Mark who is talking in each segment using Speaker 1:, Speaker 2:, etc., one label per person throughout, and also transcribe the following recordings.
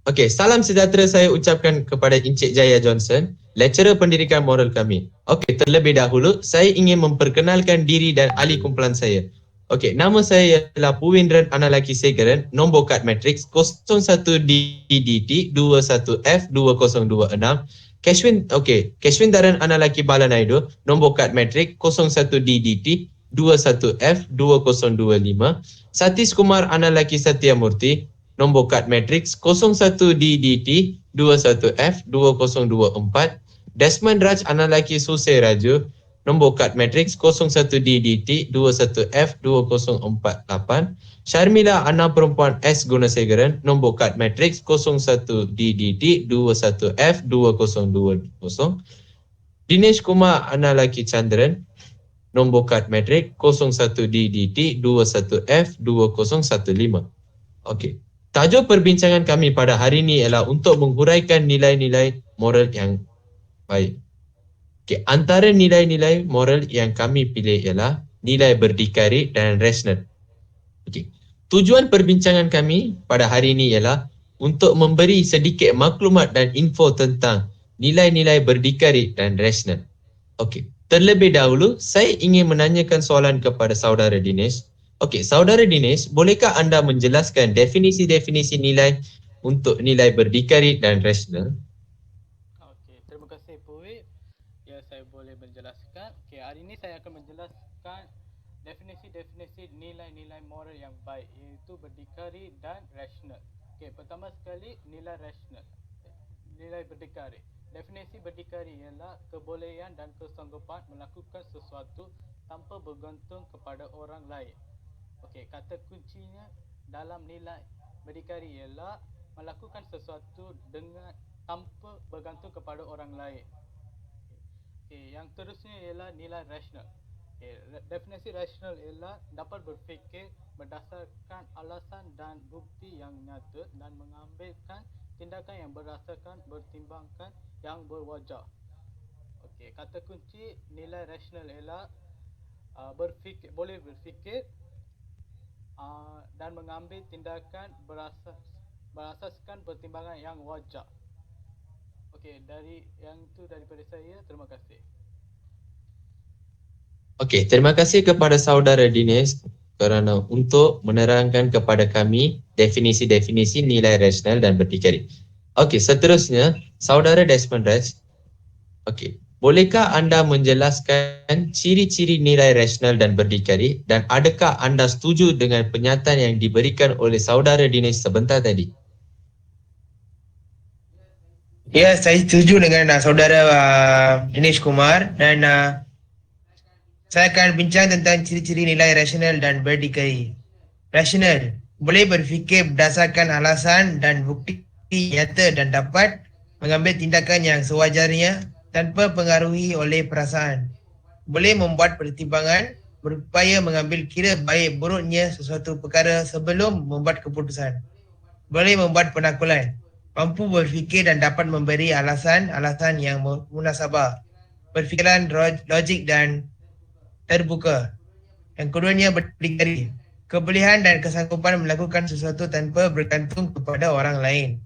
Speaker 1: Okey, salam sejahtera saya ucapkan kepada Encik Jaya Johnson, lecturer pendidikan moral kami. Okey, terlebih dahulu saya ingin memperkenalkan diri dan ahli kumpulan saya. Okey, nama saya ialah Puwindran Analaki Segaran, nombor kad matriks 01DDT 21F2026. Keshwindaran Analaki Balanaido, nombor kad matriks 01DDT 21F2025. Satis Kumar Analaki Satyamurti, nombor kad matriks 01DDT 21F2024. Desmond Raj Analaki Susai Raju, nombor kad matriks 01DDT 21F2048. Sharmila Ana Perempuan S Gunasegaran, nombor kad matriks 01DDT 21F2020. Dinesh Kumar Analaki Chandran, nombor kad matriks 01DDT 21F2015. Okey. Tajuk perbincangan kami pada hari ini ialah untuk menghuraikan nilai-nilai moral yang baik. Okay. Antara nilai-nilai moral yang kami pilih ialah nilai berdikari dan rasional. Okay. Tujuan perbincangan kami pada hari ini ialah untuk memberi sedikit maklumat dan info tentang nilai-nilai berdikari dan rasional. Okey. Terlebih dahulu, saya ingin menanyakan soalan kepada saudara Dinesh. Okey, saudara Dinesh, bolehkah anda menjelaskan definisi-definisi nilai untuk nilai berdikari dan rasional?
Speaker 2: Okey, terima kasih Puwi. Ya, saya boleh menjelaskan. Okey, hari ini saya akan menjelaskan definisi-definisi nilai-nilai moral yang baik, iaitu berdikari dan rasional. Okey, pertama sekali nilai rasional. Nilai berdikari. Definisi berdikari ialah kebolehan dan kesanggupan melakukan sesuatu tanpa bergantung kepada orang lain. Okey, kata kuncinya dalam nilai berdikari ialah melakukan sesuatu dengan tanpa bergantung kepada orang lain. Okey, yang terusnya ialah nilai rasional. Okey, definisi rasional ialah dapat berfikir berdasarkan alasan dan bukti yang nyata dan mengambilkan tindakan yang berdasarkan pertimbangan yang berwajar. Okey, kata kunci nilai rasional ialah boleh berfikir dan mengambil tindakan berasaskan pertimbangan yang wajar. Okey, daripada saya, terima kasih.
Speaker 1: Okey, terima kasih kepada saudara Dinesh kerana untuk menerangkan kepada kami definisi-definisi nilai rasional dan berdikari. Okey, seterusnya saudara Desmond Raj. Okey, bolehkah anda menjelaskan ciri-ciri nilai rasional dan berdikari dan adakah anda setuju dengan pernyataan yang diberikan oleh saudara Dinesh sebentar tadi?
Speaker 3: Ya, saya setuju dengan saudara Dinesh Kumar dan saya akan bincang tentang ciri-ciri nilai rasional dan berdikari. Rasional boleh berfikir berdasarkan alasan dan bukti nyata dan dapat mengambil tindakan yang sewajarnya tanpa pengaruhi oleh perasaan. Boleh membuat pertimbangan, berupaya mengambil kira baik buruknya sesuatu perkara sebelum membuat keputusan. Boleh membuat penaklukan, mampu berfikir dan dapat memberi alasan-alasan yang munasabah. Berfikiran logik dan terbuka. Yang keduanya berdikari, kebolehan dan kesanggupan melakukan sesuatu tanpa bergantung kepada orang lain.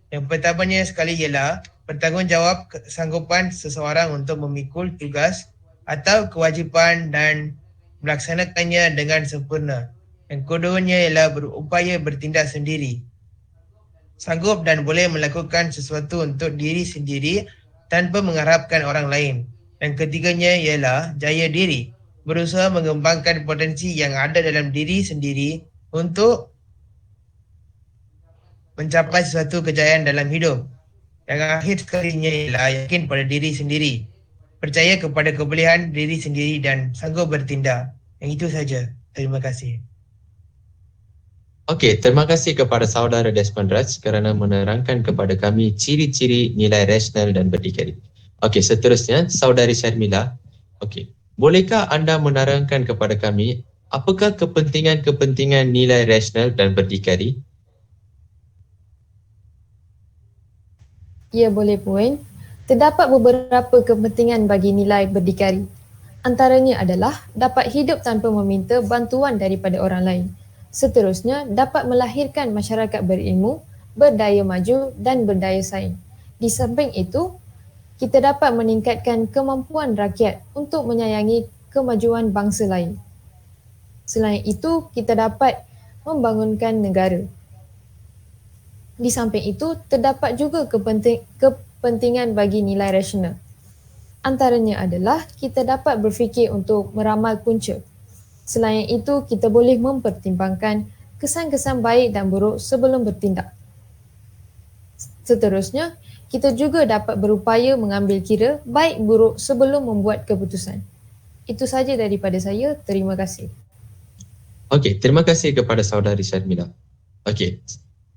Speaker 3: Yang pertamanya sekali ialah bertanggungjawab kesanggupan seseorang untuk memikul tugas atau kewajipan dan melaksanakannya dengan sempurna. Yang keduanya ialah berupaya bertindak sendiri. Sanggup dan boleh melakukan sesuatu untuk diri sendiri tanpa mengharapkan orang lain. Yang ketiganya ialah jaya diri, berusaha mengembangkan potensi yang ada dalam diri sendiri untuk mencapai sesuatu kejayaan dalam hidup. Yang akhir sekalinya ialah yakin pada diri sendiri, percaya kepada kebolehan diri sendiri dan sanggup bertindak. Yang itu saja. Terima kasih.
Speaker 1: Okey, terima kasih kepada saudara Desmond Raj kerana menerangkan kepada kami ciri-ciri nilai rasional dan berdikari. Okey, seterusnya saudari Sharmila. Okey, bolehkah anda menerangkan kepada kami apakah kepentingan-kepentingan nilai rasional dan berdikari?
Speaker 4: Ya, boleh Puan. Terdapat beberapa kepentingan bagi nilai berdikari. Antaranya adalah dapat hidup tanpa meminta bantuan daripada orang lain. Seterusnya, dapat melahirkan masyarakat berilmu, berdaya maju dan berdaya saing. Di samping itu, kita dapat meningkatkan kemampuan rakyat untuk menyayangi kemajuan bangsa lain. Selain itu, kita dapat membangunkan negara. Di samping itu, terdapat juga kepentingan bagi nilai rasional. Antaranya adalah kita dapat berfikir untuk meramal punca. Selain itu, kita boleh mempertimbangkan kesan-kesan baik dan buruk sebelum bertindak. Seterusnya, kita juga dapat berupaya mengambil kira baik buruk sebelum membuat keputusan. Itu saja daripada saya. Terima kasih.
Speaker 1: Okey, terima kasih kepada saudari Syarmila. Okey,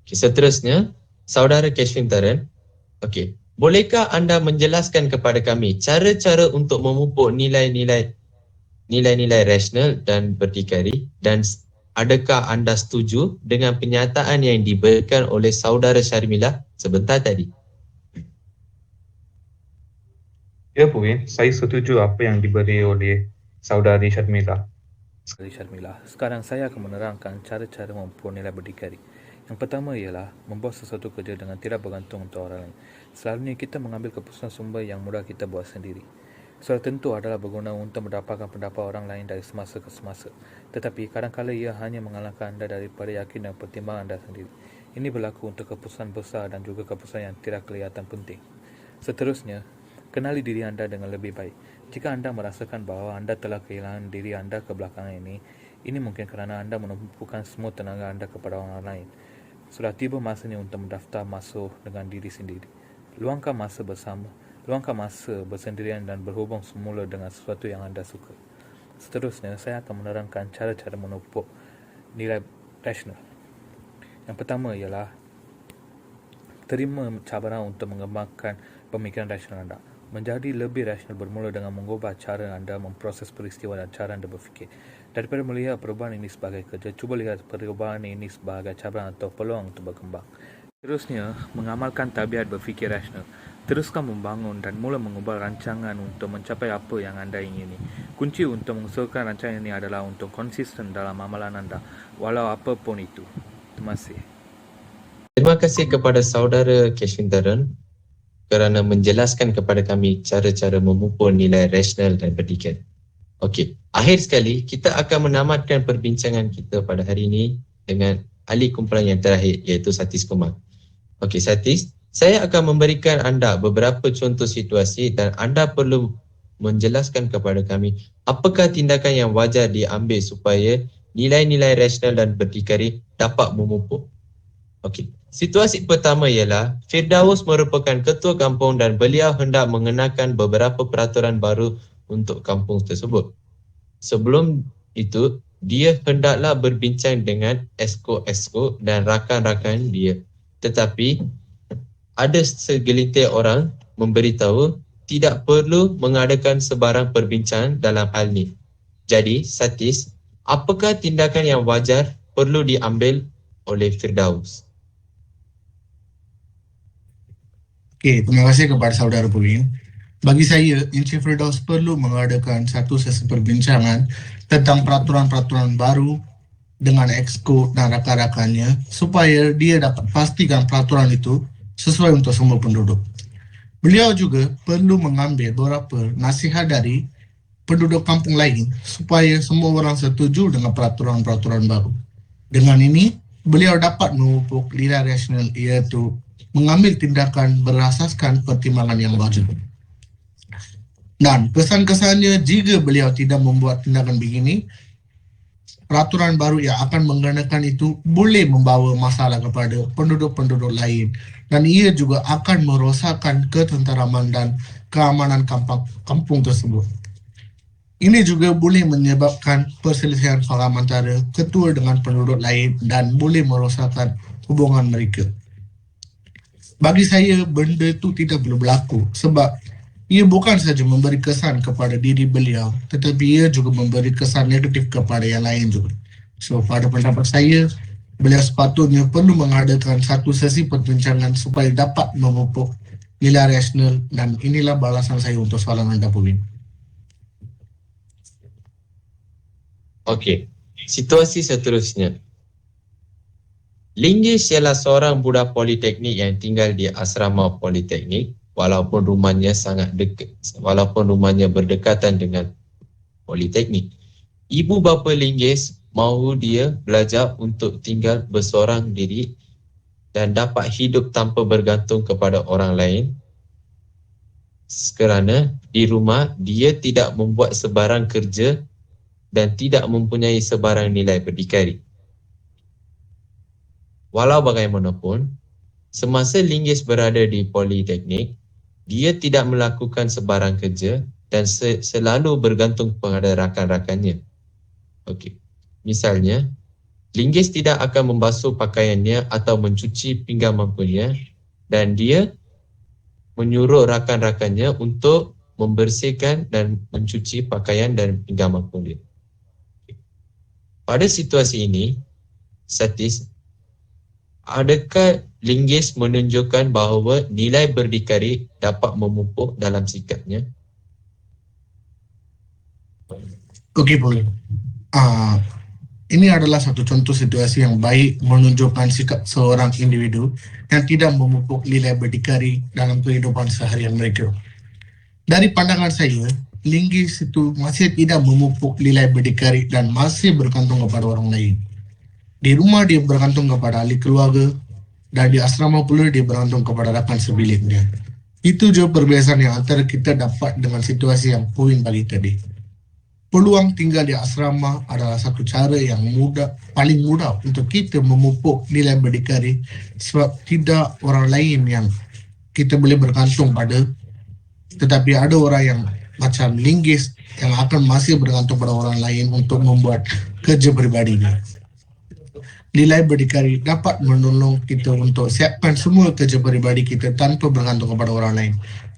Speaker 1: seterusnya, saudara Keshwin Taren. Okey, bolehkah anda menjelaskan kepada kami cara-cara untuk memupuk nilai-nilai rasional dan berdikari, dan adakah anda setuju dengan penyataan yang diberikan oleh saudara Syarmila sebentar tadi?
Speaker 5: Ya Puin, saya setuju apa yang diberi oleh saudari Syarmila.
Speaker 6: Sekarang saya akan menerangkan cara-cara memupuk nilai berdikari. Yang pertama ialah membuat sesuatu kerja dengan tidak bergantung untuk orang lain. Selalunya kita mengambil keputusan sumber yang mudah kita buat sendiri. Sudah tentu adalah berguna untuk mendapatkan pendapat orang lain dari semasa ke semasa. Tetapi kadang-kadang ia hanya mengalahkan anda daripada yakin dan pertimbangan anda sendiri. Ini berlaku untuk keputusan besar dan juga keputusan yang tidak kelihatan penting. Seterusnya, kenali diri anda dengan lebih baik. Jika anda merasakan bahawa anda telah kehilangan diri anda kebelakangan ini mungkin kerana anda menumpukan semua tenaga anda kepada orang lain. Sudah tiba masanya untuk mendaftar masuk dengan diri sendiri. Luangkan masa bersendirian dan berhubung semula dengan sesuatu yang anda suka. Seterusnya, saya akan menerangkan cara-cara menupuk nilai rasional. Yang pertama ialah terima cabaran untuk mengembangkan pemikiran rasional anda. Menjadi lebih rasional bermula dengan mengubah cara anda memproses peristiwa dan cara anda berfikir. Daripada melihat perubahan ini sebagai kerja, cuba lihat perubahan ini sebagai cabaran atau peluang untuk berkembang. Seterusnya, mengamalkan tabiat berfikir rasional. Teruskan membangun dan mula mengubah rancangan untuk mencapai apa yang anda ingini. Kunci untuk mengusulkan rancangan ini adalah untuk konsisten dalam amalan anda, walau apapun itu. Terima kasih.
Speaker 1: Terima kasih kepada saudara Keshwin Taren kerana menjelaskan kepada kami cara-cara memupuk nilai rasional dan berdikari. Okey, akhir sekali kita akan menamatkan perbincangan kita pada hari ini dengan ahli kumpulan yang terakhir, iaitu Satis Kumar. Okey, Satis, saya akan memberikan anda beberapa contoh situasi dan anda perlu menjelaskan kepada kami apakah tindakan yang wajar diambil supaya nilai-nilai rasional dan berdikari dapat memupuk. Okey, situasi pertama ialah Firdaus merupakan ketua kampung dan beliau hendak mengenakan beberapa peraturan baru untuk kampung tersebut. Sebelum itu, dia hendaklah berbincang dengan esko-esko dan rakan-rakan dia. Tetapi, ada segelintir orang memberitahu tidak perlu mengadakan sebarang perbincangan dalam hal ini. Jadi, Satis, apakah tindakan yang wajar perlu diambil oleh Firdaus?
Speaker 7: Okey, terima kasih kepada saudara Puin. Bagi saya, Encik Firdaus perlu mengadakan satu sesi perbincangan tentang peraturan-peraturan baru dengan exco dan rakan-rakannya supaya dia dapat pastikan peraturan itu sesuai untuk semua penduduk. Beliau juga perlu mengambil beberapa nasihat dari penduduk kampung lain supaya semua orang setuju dengan peraturan-peraturan baru. Dengan ini, beliau dapat memupuk nilai rasional, iaitu mengambil tindakan berasaskan pertimbangan yang wajar. Dan kesan-kesannya, jika beliau tidak membuat tindakan begini, peraturan baru yang akan mengenakan itu boleh membawa masalah kepada penduduk-penduduk lain, dan ia juga akan merosakkan ketenteraman dan keamanan kampung tersebut. Ini juga boleh menyebabkan perselisihan faham antara ketua dengan penduduk lain dan boleh merosakkan hubungan mereka. Bagi saya, benda itu tidak perlu berlaku sebab ia bukan saja memberi kesan kepada diri beliau, tetapi ia juga memberi kesan negatif kepada yang lain juga. So, pada pendapat saya, beliau sepatutnya perlu mengadakan satu sesi perbincangan supaya dapat memupuk nilai rasional, dan inilah balasan saya untuk soalan anda, Puin.
Speaker 1: Okey, situasi seterusnya. Linggis ialah seorang budak politeknik yang tinggal di asrama politeknik walaupun rumahnya berdekatan dengan politeknik. Ibu bapa Linggis mahu dia belajar untuk tinggal bersorang diri dan dapat hidup tanpa bergantung kepada orang lain, kerana di rumah dia tidak membuat sebarang kerja dan tidak mempunyai sebarang nilai berdikari. Walau bagaimanapun, semasa Linggis berada di politeknik, dia tidak melakukan sebarang kerja dan selalu bergantung kepada rakan-rakannya. Okey. Misalnya, Linggis tidak akan membasuh pakaiannya atau mencuci pinggan mangkuknya dan dia menyuruh rakan-rakannya untuk membersihkan dan mencuci pakaian dan pinggan mangkuk dia. Pada situasi ini, Satis, adakah Linggis menunjukkan bahawa nilai berdikari dapat memupuk dalam sikapnya?
Speaker 7: Okey, boleh. Ini adalah satu contoh situasi yang baik menunjukkan sikap seorang individu yang tidak memupuk nilai berdikari dalam kehidupan seharian mereka. Dari pandangan saya, Linggis itu masih tidak memupuk nilai berdikari dan masih bergantung kepada orang lain. Di rumah dia bergantung kepada ahli keluarga dan di asrama pula dia bergantung kepada rakan sebiliknya. Itu je perbezaan yang antara kita dapat dengan situasi yang Puin bagi tadi. Peluang tinggal di asrama adalah satu cara yang paling mudah untuk kita memupuk nilai berdikari sebab tidak orang lain yang kita boleh bergantung pada, tetapi ada orang yang macam Linggis yang akan masih bergantung pada orang lain untuk membuat kerja pribadinya. Nilai berdikari dapat menolong kita untuk siapkan semua kerja pribadi kita tanpa bergantung kepada orang lain.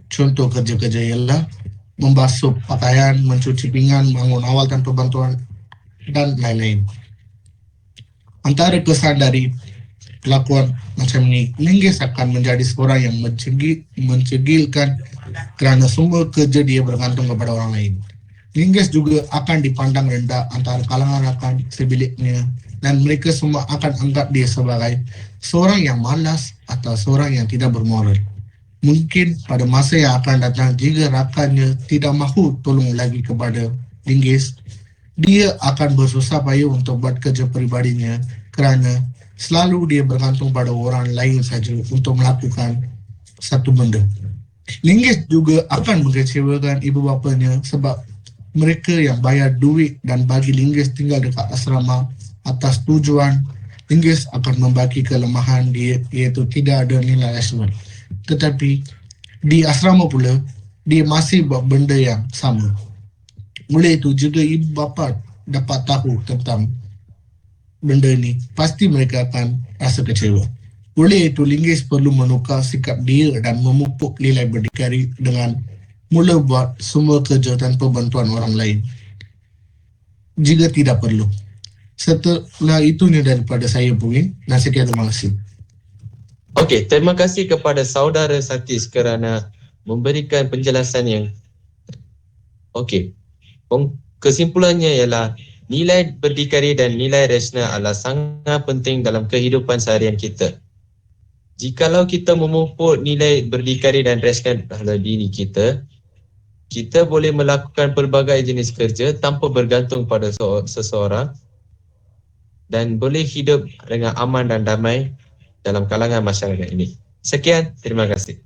Speaker 7: Contoh kerja-kerja ialah membasuh pakaian, mencuci pinggan, bangun awal tanpa bantuan dan lain-lain. Antara kesan dari kelakuan macam ini, Linggis akan menjadi seorang yang mencegilkan kerana semua kerja dia bergantung kepada orang lain. Linggis juga akan dipandang rendah antara kalangan rakan sebiliknya dan mereka semua akan anggap dia sebagai seorang yang malas atau seorang yang tidak bermoral. Mungkin pada masa yang akan datang jika rakannya tidak mahu tolong lagi kepada Linggis, dia akan bersusah payah untuk buat kerja peribadinya kerana selalu dia bergantung pada orang lain saja untuk melakukan satu benda. Linggis juga akan mengecewakan ibu bapanya sebab mereka yang bayar duit dan bagi Linggis tinggal dekat asrama atas tujuan Linggis akan membagi kelemahan dia, iaitu tidak ada nilai rasional. Tetapi di asrama pula dia masih buat benda yang sama. Oleh itu jika ibu bapa dapat tahu tentang benda ini, pasti mereka akan rasa kecewa. Oleh itu Linggis perlu menukar sikap dia dan memupuk nilai berdikari dengan mula buat semua kerja tanpa bantuan orang lain jika tidak perlu. Setelah itunya daripada saya, Puin, dan sekian, terima kasih.
Speaker 1: Okey, terima kasih kepada saudara Satis kerana memberikan penjelasan yang okey. Kesimpulannya ialah nilai berdikari dan nilai rasional adalah sangat penting dalam kehidupan seharian kita. Jikalau kita memupuk nilai berdikari dan rasional dalam diri kita, kita boleh melakukan pelbagai jenis kerja tanpa bergantung pada seseorang dan boleh hidup dengan aman dan damai dalam kalangan masyarakat ini. Sekian, terima kasih.